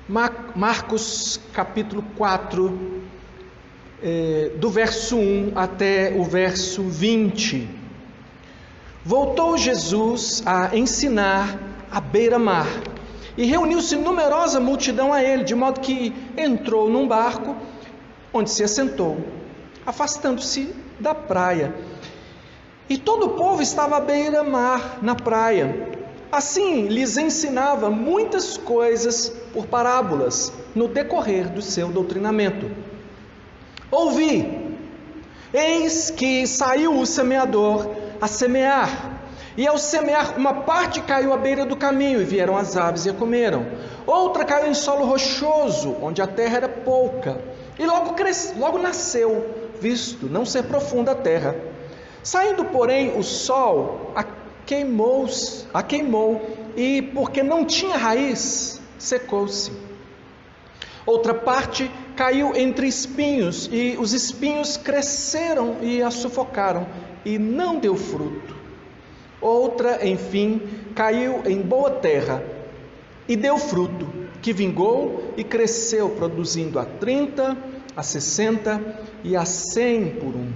Marcos capítulo 4, do verso 1 até o verso 20. Voltou Jesus a ensinar à beira-mar, e reuniu-se numerosa multidão a ele, de modo que entrou num barco, onde se assentou, afastando-se da praia. E todo o povo estava à beira-mar, na praia. Assim lhes ensinava muitas coisas por parábolas, no decorrer do seu doutrinamento. Ouvi, eis que saiu o semeador a semear, e ao semear uma parte caiu à beira do caminho, e vieram as aves e a comeram. Outra caiu em solo rochoso, onde a terra era pouca, e logo nasceu, visto não ser profunda a terra. Saindo, porém, o sol a queimou, e porque não tinha raiz, secou-se. Outra parte caiu entre espinhos, e os espinhos cresceram e a sufocaram, e não deu fruto. Outra, enfim, caiu em boa terra, e deu fruto, que vingou e cresceu, produzindo a 30, a 60 e a 100 por um.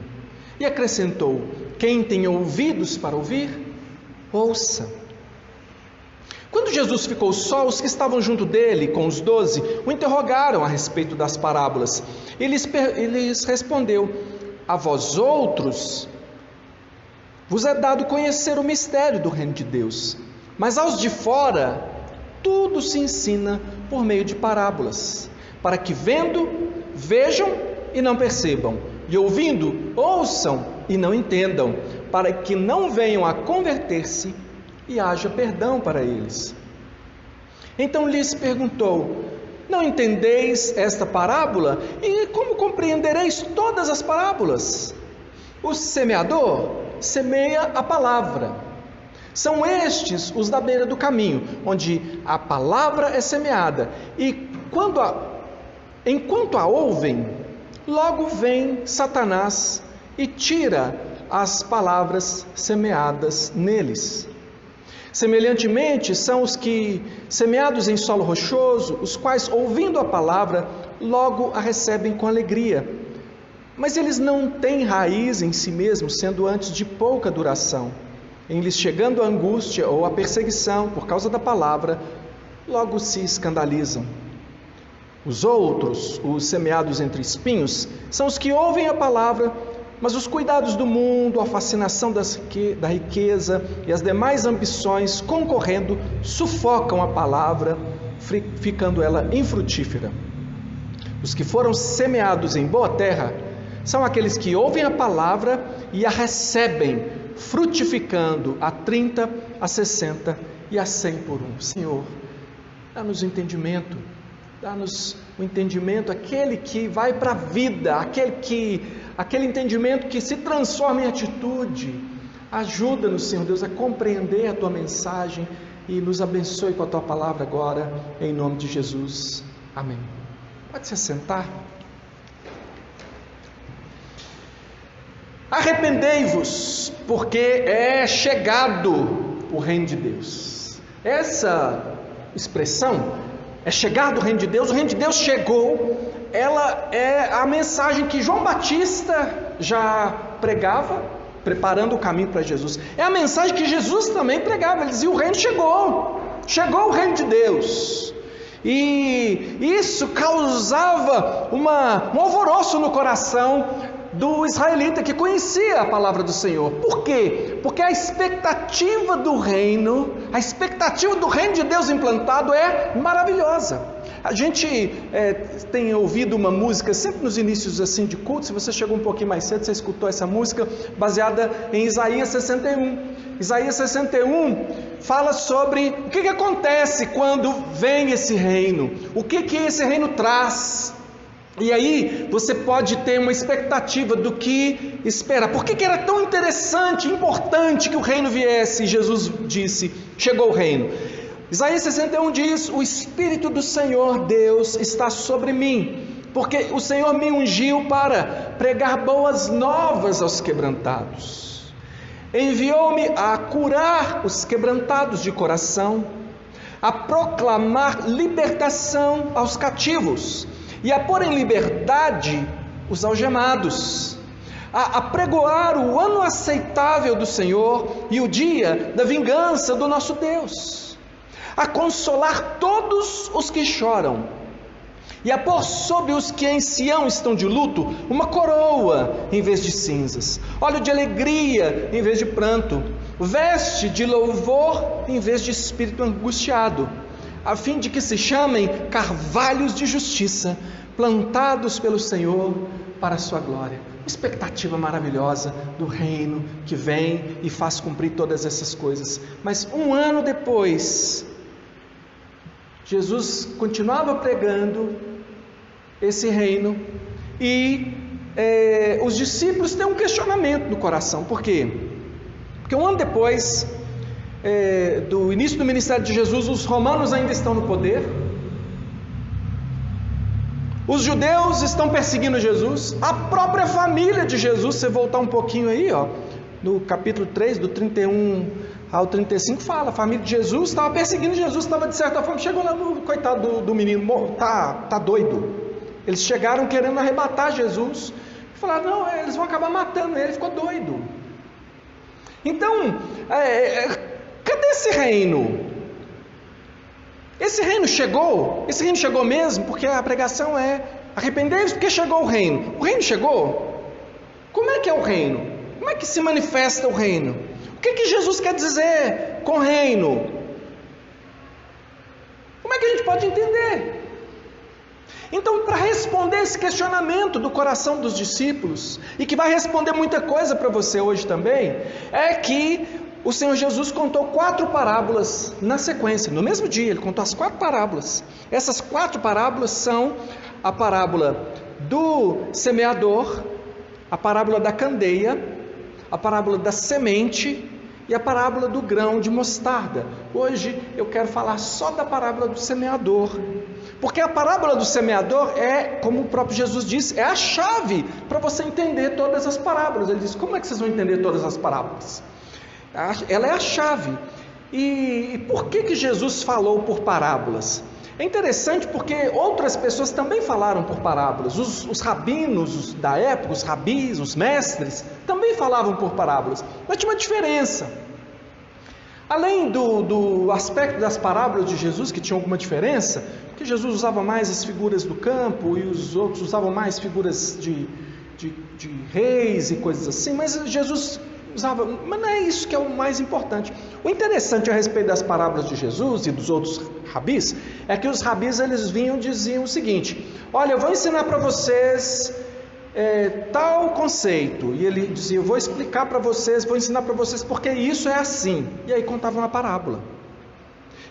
E acrescentou: quem tem ouvidos para ouvir, ouça. Quando Jesus ficou só, os que estavam junto dele, com os 12, o interrogaram a respeito das parábolas. Ele lhes respondeu: a vós outros vos é dado conhecer o mistério do reino de Deus, mas aos de fora tudo se ensina por meio de parábolas, para que vendo, vejam e não percebam, e ouvindo, ouçam e não entendam, para que não venham a converter-se e haja perdão para eles. Então lhes perguntou: não entendeis esta parábola? E como compreendereis todas as parábolas? O semeador semeia a palavra. São estes os da beira do caminho, onde a palavra é semeada, e enquanto a ouvem, logo vem Satanás e tira as palavras semeadas neles. Semelhantemente, são os que, semeados em solo rochoso, os quais, ouvindo a palavra, logo a recebem com alegria. Mas eles não têm raiz em si mesmos, sendo antes de pouca duração. Em lhes chegando a angústia ou a perseguição por causa da palavra, logo se escandalizam. Os outros, os semeados entre espinhos, são os que ouvem a palavra, mas os cuidados do mundo, a fascinação da riqueza e as demais ambições concorrendo, sufocam a palavra, ficando ela infrutífera. Os que foram semeados em boa terra são aqueles que ouvem a palavra e a recebem, frutificando a 30, a 60 e a 100 por um. Senhor, dá-nos o entendimento. Dá-nos o entendimento, aquele que vai para a vida, aquele entendimento que se transforma em atitude. Ajuda-nos, Senhor Deus, a compreender a Tua mensagem e nos abençoe com a Tua palavra agora, em nome de Jesus. Amém. Pode se assentar. Arrependei-vos, porque é chegado o reino de Deus. Essa expressão, é chegado o reino de Deus, o reino de Deus chegou, ela é a mensagem que João Batista já pregava, preparando o caminho para Jesus. É a mensagem que Jesus também pregava, ele dizia: o reino chegou o reino de Deus. E isso causava um alvoroço no coração do israelita que conhecia a palavra do Senhor. Por quê? Porque a expectativa do reino de Deus implantado é maravilhosa. A gente tem ouvido uma música sempre nos inícios assim de culto. Se você chegou um pouquinho mais cedo, você escutou essa música baseada em Isaías 61. Isaías 61 fala sobre o que acontece quando vem esse reino, o que esse reino traz. E aí você pode ter uma expectativa do que esperar. Por que era tão interessante, importante que o reino viesse? E Jesus disse: chegou o reino. Isaías 61 diz: o Espírito do Senhor Deus está sobre mim, porque o Senhor me ungiu para pregar boas novas aos quebrantados. Enviou-me a curar os quebrantados de coração, a proclamar libertação aos cativos e a pôr em liberdade os algemados, a pregoar o ano aceitável do Senhor e o dia da vingança do nosso Deus, a consolar todos os que choram e a pôr sobre os que em Sião estão de luto uma coroa em vez de cinzas, óleo de alegria em vez de pranto, veste de louvor em vez de espírito angustiado, a fim de que se chamem carvalhos de justiça, plantados pelo Senhor para a sua glória. Expectativa maravilhosa do reino que vem e faz cumprir todas essas coisas. Mas um ano depois, Jesus continuava pregando esse reino e os discípulos têm um questionamento no coração. Por quê? Porque um ano depois do início do ministério de Jesus, os romanos ainda estão no poder, os judeus estão perseguindo Jesus, a própria família de Jesus, se você voltar um pouquinho aí, no capítulo 3, do 31 ao 35, fala, a família de Jesus estava perseguindo Jesus, estava de certa forma, chegou lá, coitado do menino, tá doido. Eles chegaram querendo arrebatar Jesus, e falaram, não, eles vão acabar matando ele, ficou doido. Então, cadê esse reino? Esse reino chegou? Esse reino chegou mesmo? Porque a pregação é arrependei-vos porque chegou o reino. O reino chegou? Como é que é o reino? Como é que se manifesta o reino? O que Jesus quer dizer com reino? Como é que a gente pode entender? Então, para responder esse questionamento do coração dos discípulos, e que vai responder muita coisa para você hoje também, é que o Senhor Jesus contou 4 parábolas na sequência, no mesmo dia, ele contou as 4 parábolas. Essas 4 parábolas são a parábola do semeador, a parábola da candeia, a parábola da semente e a parábola do grão de mostarda. Hoje eu quero falar só da parábola do semeador, porque a parábola do semeador como o próprio Jesus disse, é a chave para você entender todas as parábolas. Ele diz, como é que vocês vão entender todas as parábolas? Ela é a chave. E por que Jesus falou por parábolas? É interessante porque outras pessoas também falaram por parábolas. Os rabinos da época, os rabis, os mestres, também falavam por parábolas. Mas tinha uma diferença. Além do aspecto das parábolas de Jesus, que tinha alguma diferença, porque Jesus usava mais as figuras do campo e os outros usavam mais figuras de reis e coisas assim, mas Jesus usava, mas não é isso que é o mais importante. O interessante a respeito das parábolas de Jesus e dos outros rabis, é que os rabis eles vinham e diziam o seguinte, olha, eu vou ensinar para vocês tal conceito, e ele dizia, eu vou explicar para vocês, vou ensinar para vocês porque isso é assim, e aí contava uma parábola.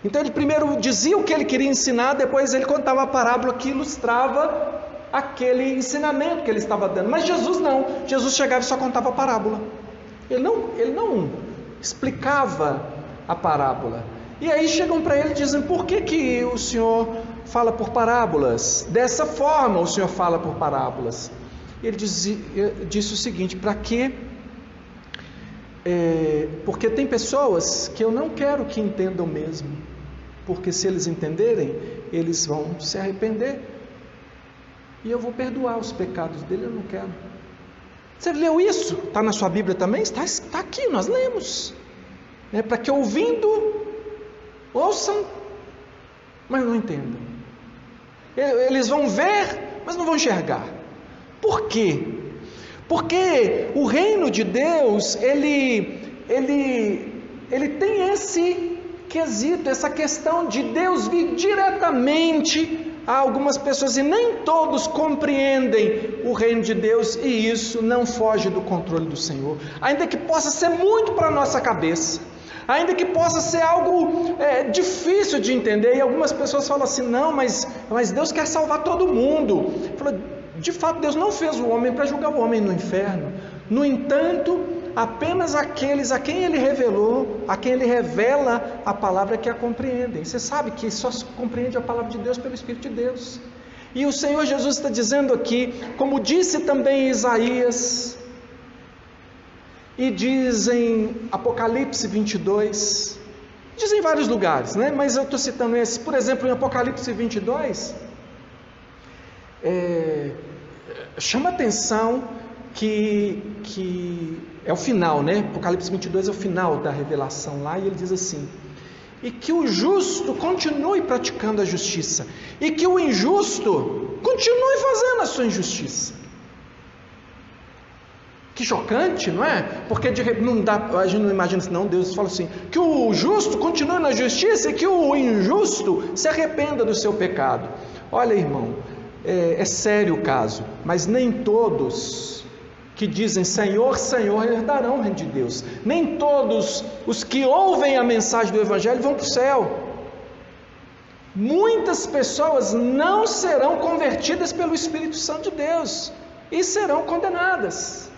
Então ele primeiro dizia o que ele queria ensinar, depois ele contava a parábola que ilustrava aquele ensinamento que ele estava dando. Mas Jesus não, Jesus chegava e só contava a parábola. Ele não explicava a parábola. E aí chegam para ele e dizem, por que o Senhor fala por parábolas? Dessa forma o Senhor fala por parábolas. Ele disse o seguinte, para quê? Porque tem pessoas que eu não quero que entendam mesmo, porque se eles entenderem, eles vão se arrepender, e eu vou perdoar os pecados dele, eu não quero. Você leu isso? Está na sua Bíblia também? Está aqui, nós lemos. Para que ouvindo, ouçam, mas não entendam. Eles vão ver, mas não vão enxergar. Por quê? Porque o reino de Deus, ele tem esse quesito, essa questão de Deus vir diretamente a algumas pessoas, e nem todos compreendem o reino de Deus, e isso não foge do controle do Senhor, ainda que possa ser muito para a nossa cabeça, ainda que possa ser algo difícil de entender, e algumas pessoas falam assim, não, mas Deus quer salvar todo mundo. De fato, Deus não fez o homem para julgar o homem no inferno. No entanto, apenas aqueles a quem Ele revelou, a quem Ele revela a palavra que a compreendem. Você sabe que só se compreende a palavra de Deus pelo Espírito de Deus. E o Senhor Jesus está dizendo aqui, como disse também Isaías, e diz em Apocalipse 22, Dizem em vários lugares, né? Mas eu estou citando esse. Por exemplo, em Apocalipse 22, chama atenção que é o final, né? Apocalipse 22 é o final da revelação lá, e ele diz assim: e que o justo continue praticando a justiça, e que o injusto continue fazendo a sua injustiça. Que chocante, não é? Porque não dá, a gente não imagina assim, não. Deus fala assim: que o justo continue na justiça e que o injusto se arrependa do seu pecado. Olha, irmão, é sério o caso, mas nem todos que dizem Senhor, Senhor herdarão o reino de Deus. Nem todos os que ouvem a mensagem do Evangelho vão para o céu. Muitas pessoas não serão convertidas pelo Espírito Santo de Deus e serão condenadas.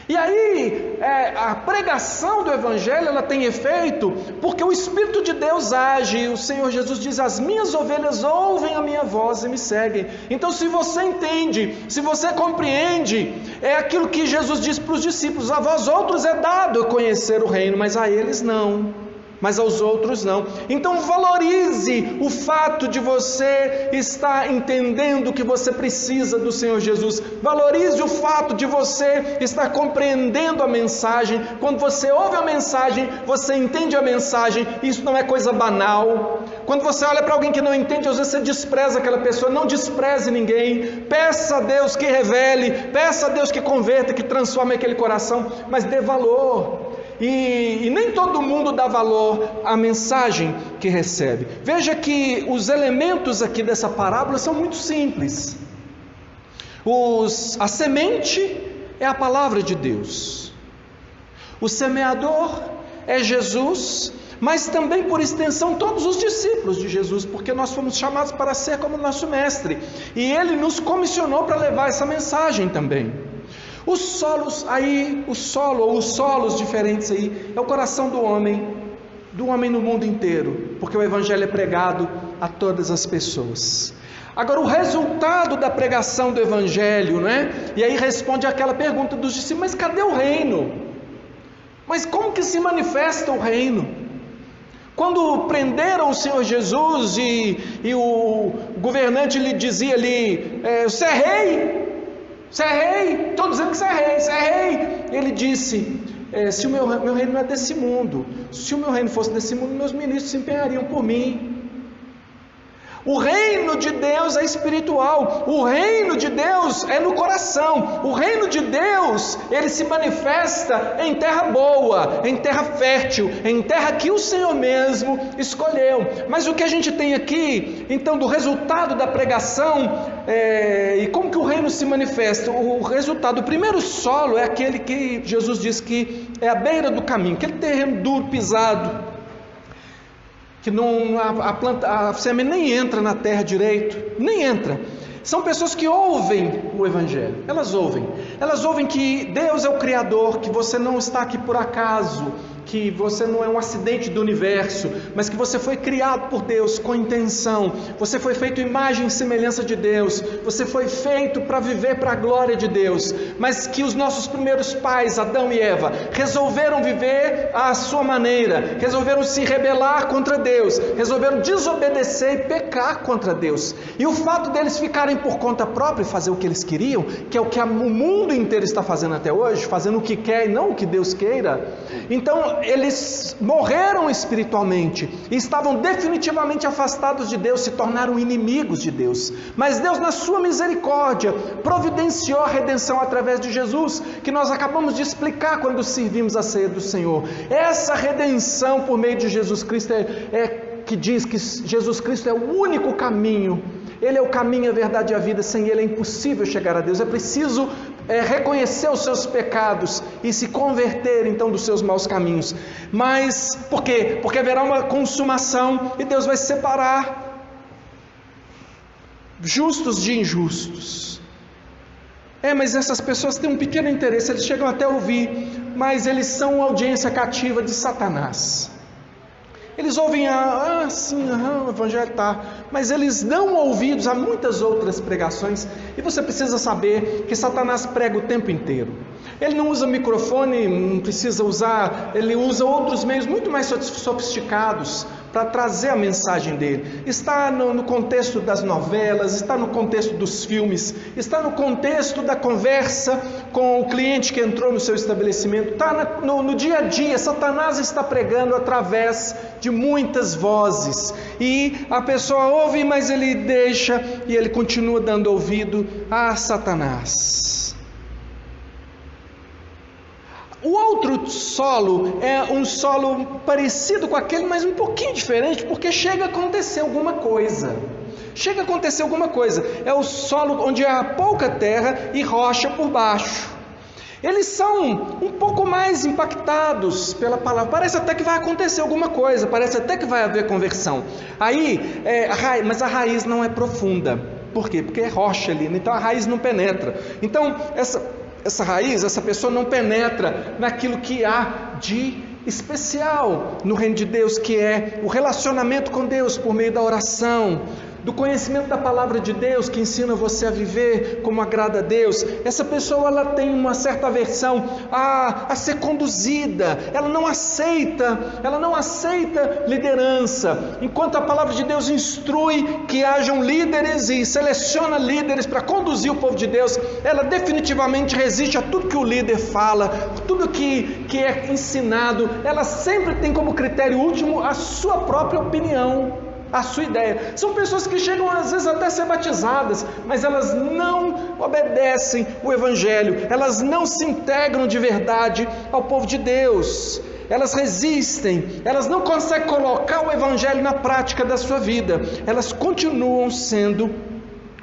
E aí, a pregação do Evangelho, ela tem efeito, porque o Espírito de Deus age. O Senhor Jesus diz: as minhas ovelhas ouvem a minha voz e me seguem. Então, se você entende, se você compreende, é aquilo que Jesus disse para os discípulos: a vós outros é dado conhecer o reino, mas a eles não. Mas aos outros não. Então valorize o fato de você estar entendendo que você precisa do Senhor Jesus. Valorize o fato de você estar compreendendo a mensagem. Quando você ouve a mensagem, você entende a mensagem. Isso não é coisa banal. Quando você olha para alguém que não entende, às vezes você despreza aquela pessoa. Não despreze ninguém. Peça a Deus que revele, peça a Deus que converta, que transforme aquele coração, mas dê valor. E nem todo mundo dá valor à mensagem que recebe. Veja que os elementos aqui dessa parábola são muito simples. A semente é a palavra de Deus. O semeador é Jesus, mas também por extensão todos os discípulos de Jesus, porque nós fomos chamados para ser como nosso mestre. E ele nos comissionou para levar essa mensagem também. Os solos aí, os solos diferentes aí, é o coração do homem no mundo inteiro, porque o Evangelho é pregado a todas as pessoas. Agora, o resultado da pregação do Evangelho, né? E aí responde aquela pergunta dos discípulos: mas cadê o reino? Mas como que se manifesta o reino? Quando prenderam o Senhor Jesus e o governante lhe dizia ali: você é rei? Você é rei? Estou dizendo que você é rei, você é rei. Ele disse: se o meu reino não é desse mundo, se o meu reino fosse desse mundo, meus ministros se empenhariam por mim. O reino de Deus é espiritual, o reino de Deus é no coração, o reino de Deus, ele se manifesta em terra boa, em terra fértil, em terra que o Senhor mesmo escolheu. Mas o que a gente tem aqui, então, do resultado da pregação, e como que o reino se manifesta? O resultado, o primeiro solo é aquele que Jesus diz que é a beira do caminho, aquele terreno duro, pisado, que a semente nem entra na terra direito, nem entra. São pessoas que ouvem o Evangelho, elas ouvem que Deus é o Criador, que você não está aqui por acaso, que você não é um acidente do universo, mas que você foi criado por Deus com intenção, você foi feito imagem e semelhança de Deus, você foi feito para viver para a glória de Deus, mas que os nossos primeiros pais, Adão e Eva, resolveram viver à sua maneira, resolveram se rebelar contra Deus, resolveram desobedecer e pecar contra Deus, e o fato deles ficarem por conta própria e fazer o que eles queriam, que é o que o mundo inteiro está fazendo até hoje, fazendo o que quer e não o que Deus queira, então eles morreram espiritualmente e estavam definitivamente afastados de Deus, se tornaram inimigos de Deus. Mas Deus, na sua misericórdia, providenciou a redenção através de Jesus, que nós acabamos de explicar quando servimos a ceia do Senhor. Essa redenção por meio de Jesus Cristo que diz que Jesus Cristo é o único caminho. Ele é o caminho, a verdade e a vida. Sem Ele é impossível chegar a Deus. É preciso reconhecer os seus pecados e se converter então dos seus maus caminhos. Mas por quê? Porque haverá uma consumação e Deus vai separar justos de injustos. Mas essas pessoas têm um pequeno interesse, eles chegam até a ouvir, mas eles são audiência cativa de Satanás. Eles ouvem o Evangelho está, mas eles dão ouvidos a muitas outras pregações, e você precisa saber que Satanás prega o tempo inteiro. Ele não usa microfone, não precisa usar, ele usa outros meios muito mais sofisticados para trazer a mensagem dele. Está no contexto das novelas, está no contexto dos filmes, está no contexto da conversa com o cliente que entrou no seu estabelecimento, está no dia a dia. Satanás está pregando através de muitas vozes, e a pessoa ouve, mas ele deixa e ele continua dando ouvido a Satanás. O outro solo é um solo parecido com aquele, mas um pouquinho diferente, porque chega a acontecer alguma coisa. É o solo onde há pouca terra e rocha por baixo. Eles são um pouco mais impactados pela palavra. Parece até que vai acontecer alguma coisa, parece até que vai haver conversão. Mas a raiz não é profunda. Por quê? Porque é rocha ali, então a raiz não penetra. Então essa raiz, essa pessoa não penetra naquilo que há de especial no reino de Deus, que é o relacionamento com Deus por meio da oração, do conhecimento da palavra de Deus, que ensina você a viver como agrada a Deus. Essa pessoa, ela tem uma certa aversão a ser conduzida, ela não aceita liderança, enquanto a palavra de Deus instrui que hajam líderes e seleciona líderes para conduzir o povo de Deus. Ela definitivamente resiste a tudo que o líder fala, tudo que é ensinado. Ela sempre tem como critério último a sua própria opinião, a sua ideia. São pessoas que chegam às vezes até a ser batizadas, mas elas não obedecem o Evangelho, elas não se integram de verdade ao povo de Deus, elas resistem, elas não conseguem colocar o Evangelho na prática da sua vida, elas continuam sendo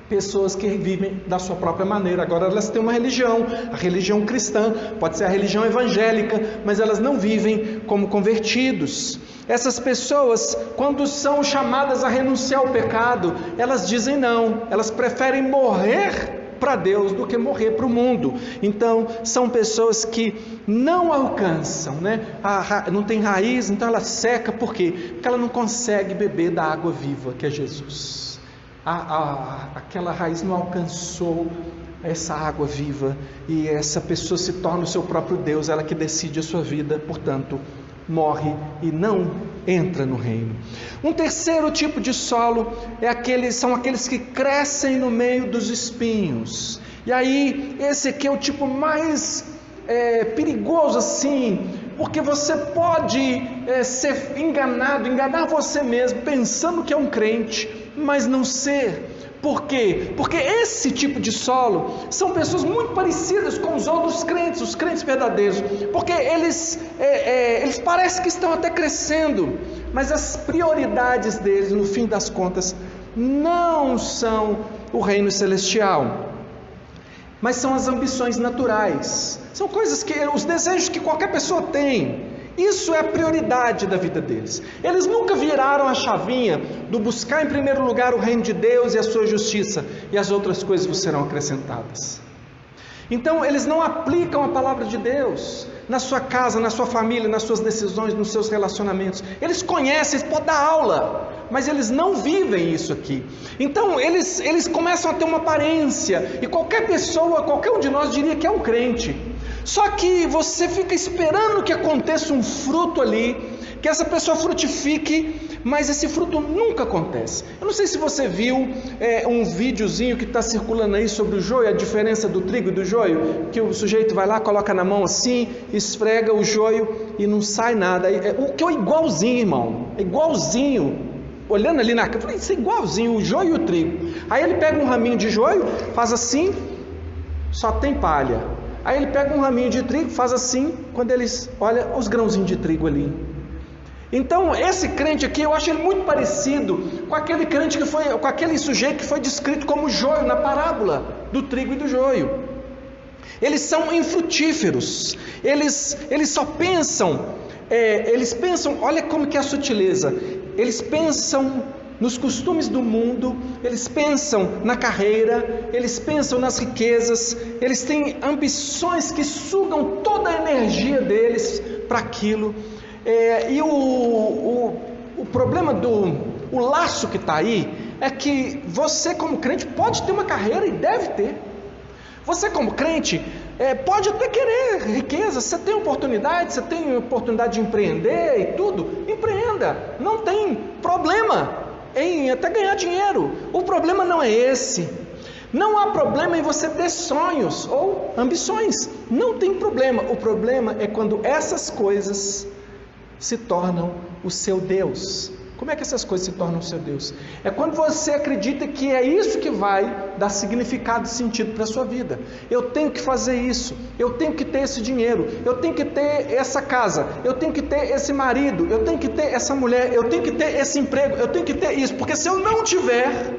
pessoas que vivem da sua própria maneira. Agora elas têm uma religião, a religião cristã, pode ser a religião evangélica, mas elas não vivem como convertidos. Essas pessoas, quando são chamadas a renunciar ao pecado, elas dizem não, elas preferem morrer para Deus do que morrer para o mundo. Então são pessoas que não alcançam, não tem raiz, então ela seca. Por quê? Porque ela não consegue beber da água viva que é Jesus. Aquela raiz não alcançou essa água viva, e essa pessoa se torna o seu próprio Deus, ela que decide a sua vida, portanto morre e não entra no reino. Um terceiro tipo de solo são aqueles que crescem no meio dos espinhos. E aí esse aqui é o tipo mais perigoso assim, porque você pode ser enganar você mesmo pensando que é um crente, mas não ser. Por quê? Porque esse tipo de solo são pessoas muito parecidas com os outros crentes, os crentes verdadeiros, porque eles parecem que estão até crescendo, mas as prioridades deles, no fim das contas, não são o reino celestial, mas são as ambições naturais, são coisas os desejos que qualquer pessoa tem. Isso é a prioridade da vida deles. Eles nunca viraram a chavinha do buscar em primeiro lugar o reino de Deus e a sua justiça, e as outras coisas vos serão acrescentadas. Então eles não aplicam a palavra de Deus na sua casa, na sua família, nas suas decisões, nos seus relacionamentos. Eles conhecem, eles podem dar aula, mas eles não vivem isso aqui. Então eles começam a ter uma aparência, e qualquer pessoa, qualquer um de nós diria que é um crente. Só que você fica esperando que aconteça um fruto ali, que essa pessoa frutifique, mas esse fruto nunca acontece. Eu não sei se você viu um videozinho que está circulando aí sobre o joio, a diferença do trigo e do joio, que o sujeito vai lá, coloca na mão assim, esfrega o joio e não sai nada. O que é igualzinho, irmão, é igualzinho. Olhando ali na câmera, eu falei, isso é igualzinho, o joio e o trigo. Aí ele pega um raminho de joio, faz assim, só tem palha. Aí ele pega um raminho de trigo, faz assim, quando eles olha os grãozinhos de trigo ali. Então esse crente aqui, eu acho ele muito parecido com aquele crente com aquele sujeito que foi descrito como joio na parábola do trigo e do joio. Eles são infrutíferos, eles só pensam, olha como que é a sutileza, eles pensam nos costumes do mundo, eles pensam na carreira, eles pensam nas riquezas, eles têm ambições que sugam toda a energia deles para aquilo. E o problema o laço que está aí é que você, como crente, pode ter uma carreira e deve ter. Você como crente, pode até querer riqueza, você tem oportunidade de empreender e tudo, empreenda, não tem problema em até ganhar dinheiro. O problema não é esse. Não há problema em você ter sonhos ou ambições, não tem problema. O problema é quando essas coisas se tornam o seu Deus. Como é que essas coisas se tornam o seu Deus? É quando você acredita que é isso que vai dar significado e sentido para a sua vida. Eu tenho que fazer isso, eu tenho que ter esse dinheiro, eu tenho que ter essa casa, eu tenho que ter esse marido, eu tenho que ter essa mulher, eu tenho que ter esse emprego, eu tenho que ter isso, porque se eu não tiver,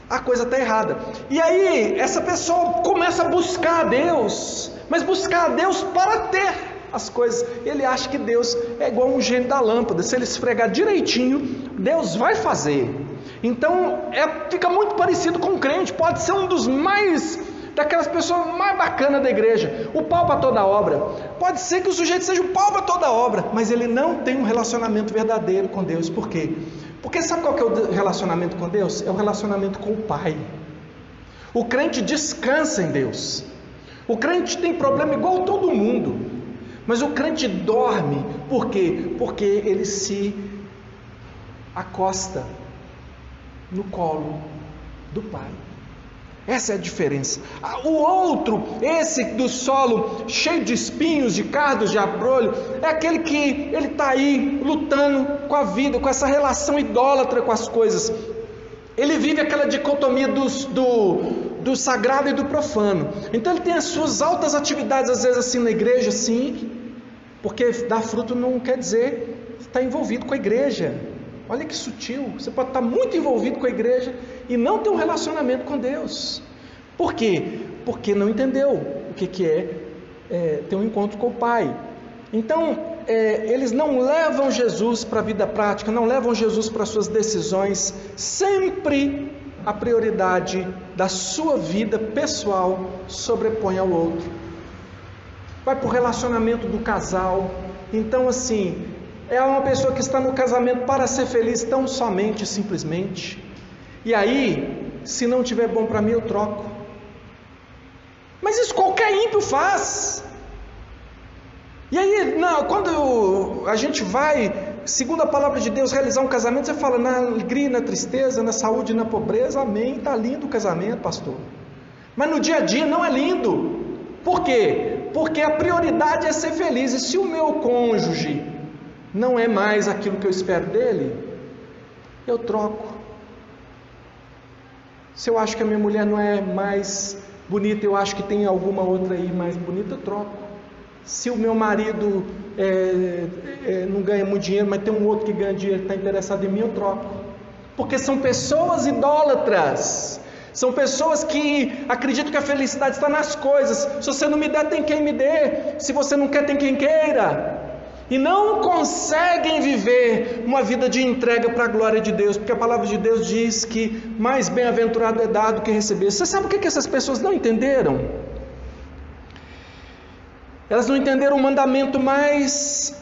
a coisa está errada. E aí essa pessoa começa a buscar a Deus, mas buscar a Deus para ter as coisas. Ele acha que Deus é igual um gênio da lâmpada, se ele esfregar direitinho, Deus vai fazer. Então fica muito parecido com o crente, pode ser um dos daquelas pessoas mais bacanas da igreja, o pau para toda obra. Pode ser que o sujeito seja o pau para toda obra, mas ele não tem um relacionamento verdadeiro com Deus. Por quê? Porque sabe qual que é o relacionamento com Deus? É o relacionamento com o Pai. O crente descansa em Deus. O crente tem problema igual todo mundo, mas o crente dorme. Por quê? Porque ele se acosta no colo do Pai. Essa é a diferença. O outro, esse do solo cheio de espinhos, de cardos, de abrolho, é aquele que ele está aí lutando com a vida, com essa relação idólatra com as coisas. Ele vive aquela dicotomia do sagrado e do profano. Então ele tem as suas altas atividades, às vezes assim na igreja, sim, porque dar fruto não quer dizer estar envolvido com a igreja. Olha que sutil, você pode estar muito envolvido com a igreja e não ter um relacionamento com Deus. Por quê? Porque não entendeu o que é ter um encontro com o Pai. Então, eles não levam Jesus para a vida prática, não levam Jesus para as suas decisões. Sempre a prioridade da sua vida pessoal sobrepõe ao outro. Vai para o relacionamento do casal. Então, assim, é uma pessoa que está no casamento para ser feliz tão somente, simplesmente. E aí, se não tiver bom para mim, eu troco. Mas isso qualquer ímpio faz. E aí, quando a gente vai, segundo a palavra de Deus, realizar um casamento, você fala na alegria, na tristeza, na saúde e na pobreza, amém, está lindo o casamento, pastor. Mas no dia a dia não é lindo. Por quê? Porque a prioridade é ser feliz. E se o meu cônjuge não é mais aquilo que eu espero dele, eu troco. Se eu acho que a minha mulher não é mais bonita, eu acho que tem alguma outra aí mais bonita, eu troco. Se o meu marido não ganha muito dinheiro, mas tem um outro que ganha dinheiro, está interessado em mim, eu troco. Porque são pessoas idólatras. São pessoas que acreditam que a felicidade está nas coisas. Se você não me der, tem quem me dê. Se você não quer, tem quem queira. E não conseguem viver uma vida de entrega para a glória de Deus, porque a palavra de Deus diz que mais bem-aventurado é dar do que receber. Você sabe o que essas pessoas não entenderam? Elas não entenderam o mandamento mais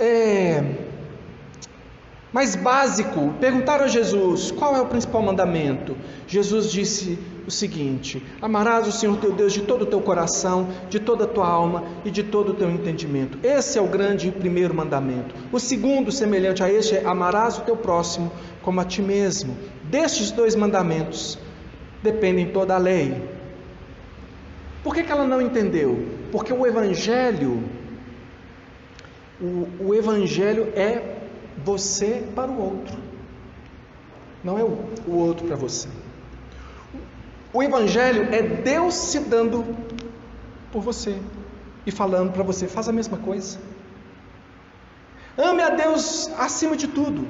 básico. Perguntaram a Jesus, qual é o principal mandamento? Jesus disse o seguinte: amarás o Senhor teu Deus de todo o teu coração, de toda a tua alma e de todo o teu entendimento. Esse é o grande primeiro mandamento. O segundo, semelhante a este, é amarás o teu próximo como a ti mesmo. Destes dois mandamentos dependem toda a lei. Por que ela não entendeu? Porque o Evangelho é você para o outro, não é o outro para você. O Evangelho é Deus se dando por você e falando para você: faz a mesma coisa. Ame a Deus acima de tudo.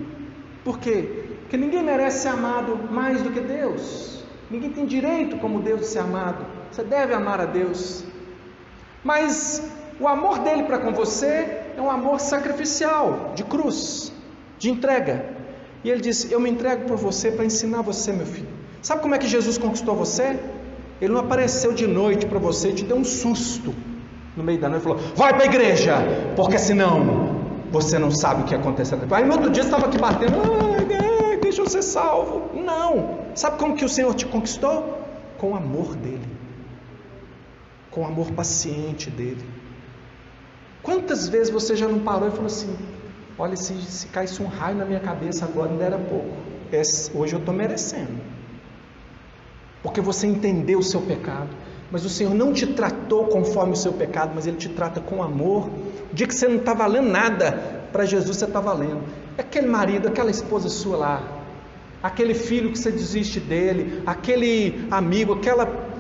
Por quê? Porque ninguém merece ser amado mais do que Deus. Ninguém tem direito como Deus de ser amado. Você deve amar a Deus. Mas o amor dele para com você é um amor sacrificial, de cruz, de entrega. E ele disse: eu me entrego por você para ensinar você, meu filho. Sabe como é que Jesus conquistou você? Ele não apareceu de noite para você e te deu um susto no meio da noite e falou: vai para a igreja, porque senão você não sabe o que acontece. Aí no outro dia você estava aqui batendo: deixa eu ser salvo. Não. Sabe como que o Senhor te conquistou? Com o amor dele. com o amor paciente dele. Quantas vezes você já não parou e falou assim: olha, se caísse um raio na minha cabeça agora, ainda era pouco. Hoje eu estou merecendo. Porque você entendeu o seu pecado. Mas o Senhor não te tratou conforme o seu pecado, mas Ele te trata com amor. O dia que você não está valendo nada, para Jesus você está valendo. Aquele marido, aquela esposa sua lá, aquele filho que você desiste dele, aquele amigo, aquela...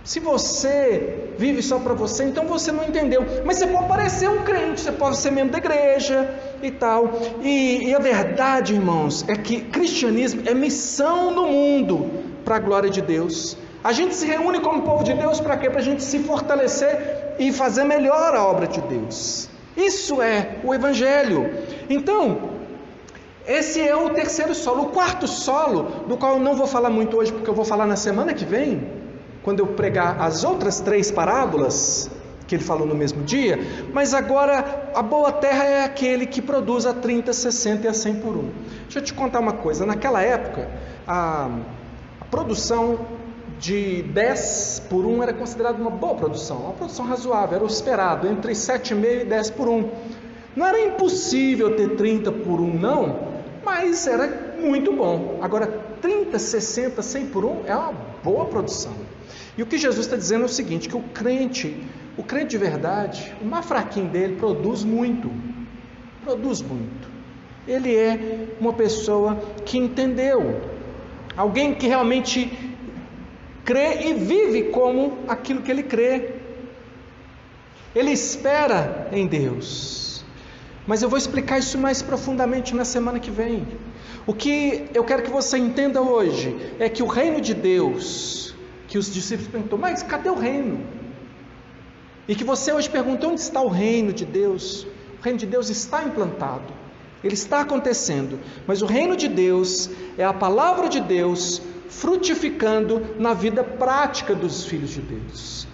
Se você vive só para você, então você não entendeu. Mas você pode parecer um crente, você pode ser membro da igreja e tal. E a verdade, irmãos, é que cristianismo é missão no mundo para a glória de Deus. A gente se reúne como povo de Deus para quê? Para a gente se fortalecer e fazer melhor a obra de Deus. Isso é o Evangelho. Então, esse é o terceiro solo. O quarto solo, do qual eu não vou falar muito hoje, porque eu vou falar na semana que vem, quando eu pregar as outras 3 parábolas que ele falou no mesmo dia. Mas agora, a boa terra é aquele que produz a 30, 60 e a 100 por 1. Deixa eu te contar uma coisa. Naquela época, a produção de 10 por 1 era considerada uma boa produção, uma produção razoável, era o esperado, entre 7,5 e 10 por 1. Não era impossível ter 30 por 1 não, mas era muito bom. Agora 30, 60, 100 por 1 é uma boa produção. E o que Jesus está dizendo é o seguinte, que o crente de verdade, o mais fraquinho dele produz muito. Ele é uma pessoa que entendeu, alguém que realmente crê e vive como aquilo que ele crê. Ele espera em Deus. Mas eu vou explicar isso mais profundamente na semana que vem. O que eu quero que você entenda hoje é que o reino de Deus, que os discípulos perguntou, mas cadê o reino? E que você hoje perguntou, onde está o reino de Deus? O reino de Deus está implantado, ele está acontecendo, mas o reino de Deus é a palavra de Deus frutificando na vida prática dos filhos de Deus.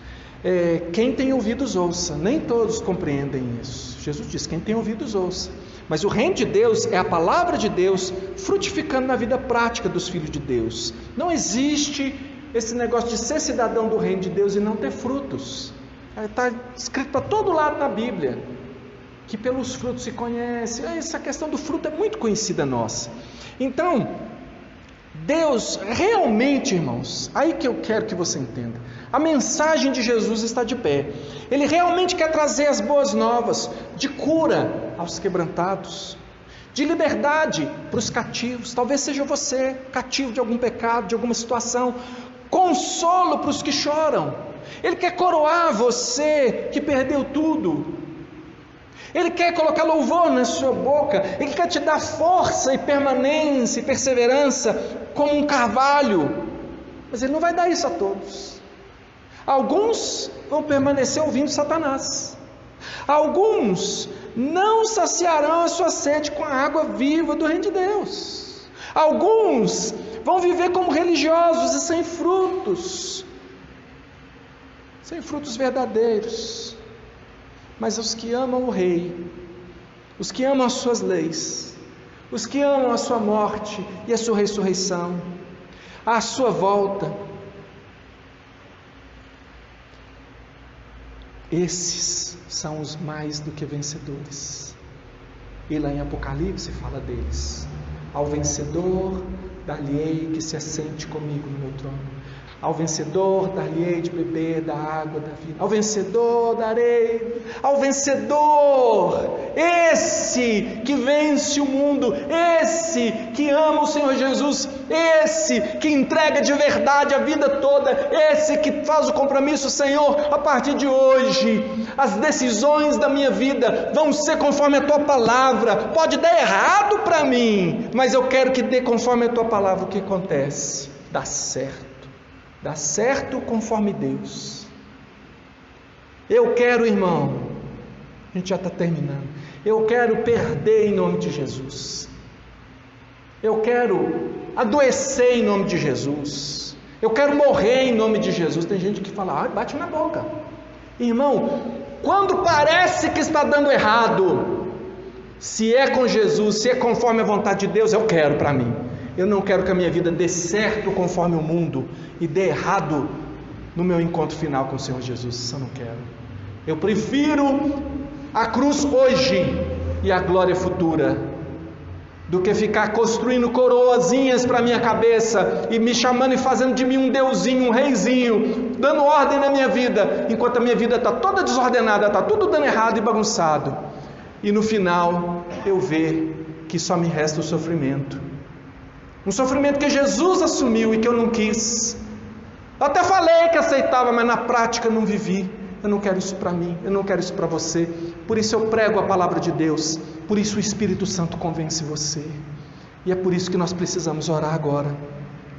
Quem tem ouvidos ouça. Nem todos compreendem isso. Jesus diz, quem tem ouvidos ouça. Mas o reino de Deus é a palavra de Deus frutificando na vida prática dos filhos de Deus. Não existe esse negócio de ser cidadão do reino de Deus e não ter frutos. Está escrito para todo lado na Bíblia que pelos frutos se conhece. Essa questão do fruto é muito conhecida nossa. Então, Deus realmente, irmãos, aí que eu quero que você entenda, a mensagem de Jesus está de pé. Ele realmente quer trazer as boas novas de cura aos quebrantados, de liberdade para os cativos. Talvez seja você cativo de algum pecado, de alguma situação, consolo para os que choram. Ele quer coroar você que perdeu tudo. Ele quer colocar louvor na sua boca. Ele quer te dar força e permanência e perseverança como um carvalho. Mas Ele não vai dar isso a todos. Alguns vão permanecer ouvindo Satanás. Alguns não saciarão a sua sede com a água viva do reino de Deus. Alguns vão viver como religiosos e sem frutos verdadeiros. Mas os que amam o Rei, os que amam as suas leis, os que amam a sua morte e a sua ressurreição, a sua volta, esses são os mais do que vencedores. E lá em Apocalipse fala deles: ao vencedor dar-lhe-ei que se assente comigo no meu trono. Ao vencedor dar-lhe-ei de beber da água da vida. Ao vencedor darei. Ao vencedor, esse que vence o mundo, esse que ama o Senhor Jesus, esse que entrega de verdade a vida toda, esse que faz o compromisso: Senhor, a partir de hoje as decisões da minha vida vão ser conforme a tua palavra. Pode dar errado para mim, mas eu quero que dê conforme a tua palavra. O que acontece? Dá certo. Dá certo conforme Deus. Eu quero, irmão, a gente já está terminando, eu quero perder em nome de Jesus. Eu quero adoecer em nome de Jesus. Eu quero morrer em nome de Jesus. Tem gente que fala, bate na boca. Irmão, quando parece que está dando errado, se é com Jesus, se é conforme a vontade de Deus, eu quero para mim. Eu não quero que a minha vida dê certo conforme o mundo e dê errado no meu encontro final com o Senhor Jesus. Isso eu não quero. Eu prefiro a cruz hoje e a glória futura, do que ficar construindo coroazinhas para minha cabeça e me chamando e fazendo de mim um deusinho, um reizinho, dando ordem na minha vida, enquanto a minha vida está toda desordenada, está tudo dando errado e bagunçado, e no final eu ver que só me resta o sofrimento, um sofrimento que Jesus assumiu e que eu não quis. Eu até falei que aceitava, mas na prática não vivi. Eu não quero isso para mim, eu não quero isso para você. Por isso eu prego a palavra de Deus, por isso o Espírito Santo convence você. E é por isso que nós precisamos orar agora.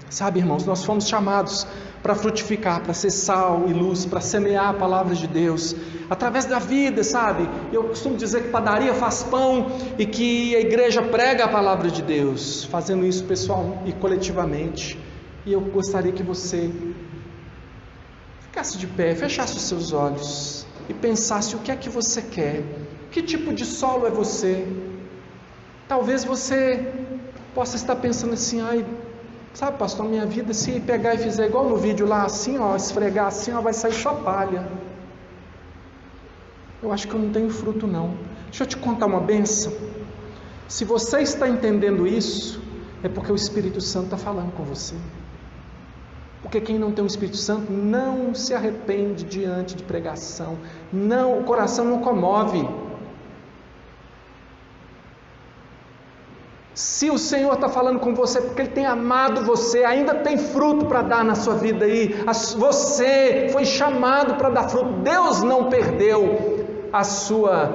Sabe, irmãos, nós fomos chamados para frutificar, para ser sal e luz, para semear a palavra de Deus, através da vida, sabe? Eu costumo dizer que padaria faz pão e que a igreja prega a palavra de Deus, fazendo isso pessoal e coletivamente. E eu gostaria que você ficasse de pé, fechasse os seus olhos e pensasse o que é que você quer, que tipo de solo é você. Talvez você possa estar pensando assim: ai, sabe, pastor, minha vida, se pegar e fizer igual no vídeo lá, assim, ó, esfregar assim, ó, vai sair só palha. Eu acho que eu não tenho fruto não. Deixa eu te contar uma bênção. Se você está entendendo isso, é porque o Espírito Santo está falando com você. Porque quem não tem o Espírito Santo não se arrepende diante de pregação, não, o coração não comove. Se o Senhor está falando com você, porque Ele tem amado você, ainda tem fruto para dar na sua vida aí, você foi chamado para dar fruto. Deus não perdeu a sua,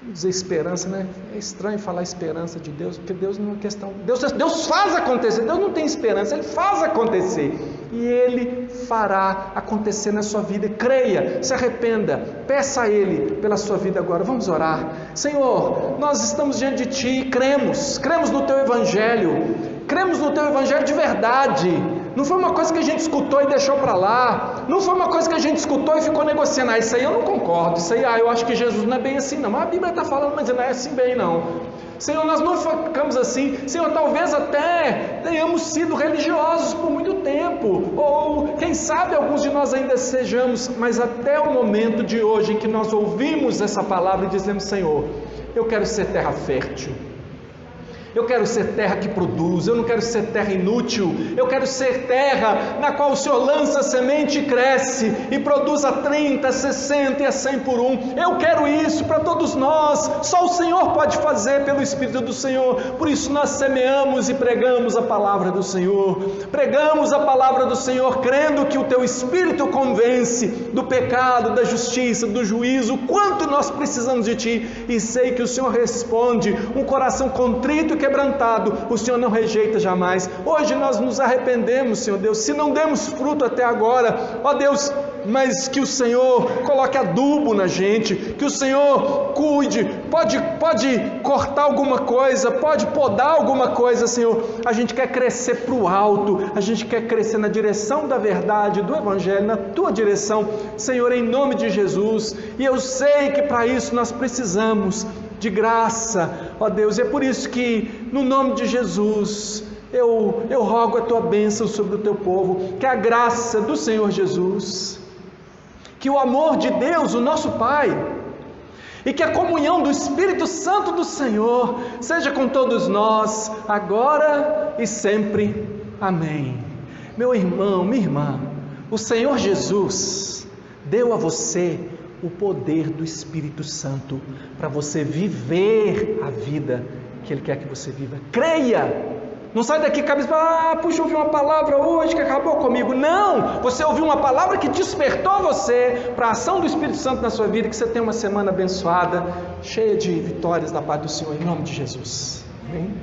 vamos dizer, esperança, né? É estranho falar esperança de Deus, porque Deus não é questão, Deus faz acontecer. Deus não tem esperança, Ele faz acontecer, e Ele fará acontecer na sua vida. Creia, se arrependa, peça a Ele pela sua vida agora. Vamos orar. Senhor, nós estamos diante de Ti, cremos no Teu Evangelho, cremos no Teu Evangelho de verdade. Não foi uma coisa que a gente escutou e deixou para lá, não foi uma coisa que a gente escutou e ficou negociando. Isso aí eu não concordo, isso aí, eu acho que Jesus não é bem assim não, mas a Bíblia está falando, mas não é assim bem não. Senhor, nós não ficamos assim. Senhor, talvez até tenhamos sido religiosos por muito tempo, ou quem sabe alguns de nós ainda sejamos, mas até o momento de hoje em que nós ouvimos essa palavra e dizemos: Senhor, eu quero ser terra fértil, eu quero ser terra que produz, eu não quero ser terra inútil, eu quero ser terra na qual o Senhor lança semente e cresce, e produz a 30, 60 e a 100 por um. Eu quero isso para todos nós, só o Senhor pode fazer pelo Espírito do Senhor. Por isso nós semeamos e pregamos a palavra do Senhor, pregamos a palavra do Senhor, crendo que o Teu Espírito convence do pecado, da justiça, do juízo, quanto nós precisamos de Ti, e sei que o Senhor responde. Um coração contrito e quebrantado, o Senhor não rejeita jamais. Hoje nós nos arrependemos, Senhor Deus, se não demos fruto até agora, ó Deus, mas que o Senhor coloque adubo na gente, que o Senhor cuide, pode cortar alguma coisa, pode podar alguma coisa, Senhor. A gente quer crescer para o alto, a gente quer crescer na direção da verdade, do Evangelho, na Tua direção, Senhor, em nome de Jesus. E eu sei que para isso nós precisamos de graça, ó Deus, e é por isso que no nome de Jesus eu rogo a Tua bênção sobre o Teu povo, que a graça do Senhor Jesus, que o amor de Deus, o nosso Pai, e que a comunhão do Espírito Santo do Senhor seja com todos nós, agora e sempre. Amém. Meu irmão, minha irmã, o Senhor Jesus deu a você o poder do Espírito Santo para você viver a vida que Ele quer que você viva. Creia! Não sai daqui cabeça, puxa, eu ouvi uma palavra hoje que acabou comigo. Não! Você ouviu uma palavra que despertou você para a ação do Espírito Santo na sua vida, que você tenha uma semana abençoada, cheia de vitórias da paz do Senhor, em nome de Jesus. Amém?